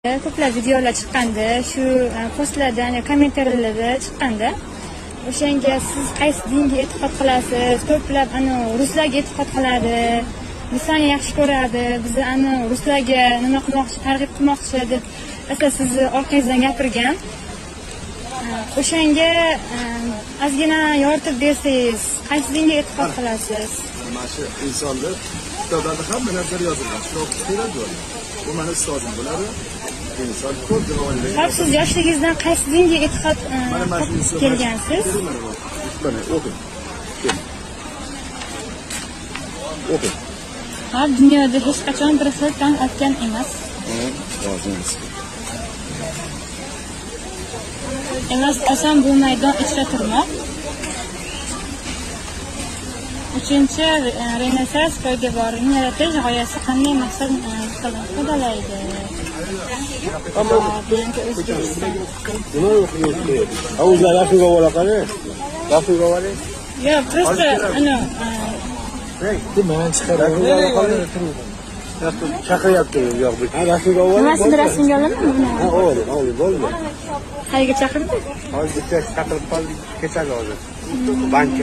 Ko'plab videolar chiqqanda, shu postlarda, ya'ni kommentariyalarda chiqqanda, o'shanga siz qaysi dinga e'tiqod qilasiz? Ko'plab ruslarga e'tiqod qiladi, Isoni yaxshi ko'radi, bizni ruslarga nima qilmoqchi, targ'ib qilmoqchi deb aslida sizni orqangizdan gapirgan. O'shanga ozgina yoritib bersangiz, qaysi dinga e'tiqod qilasiz? Mana shu insonlar kitoblarda hamma narsa yozilgan. Bu meni ustozim bo'ladi. İnson ko'p javoblari. Hop, siz yoshligingizdan qaysi dinga e'tiqod kelgansiz? Mana o'qing. O'qing. Ha, dunyoda hech qachon bir xil tan otgan emas. Emas, oson bu maydon ichra turmoq. Uchinchi, Renessans poydevorini yaratish g'oyasi qanday maqsad qo'llaydi? O'zlar yaxshiga bo'laqani? Yaxshiga bo'ling. Yo'q, просто Men chiqaraman. Chaqiryapti yo'q bu. Yaxshiga bo'ling. Nimasini rasmga olamizmi? Ha, o'g'lim, bo'ldi. Qayerga chaqirdi? Hozir bitta chaqirib qoldik, kechagi hozir. Bank.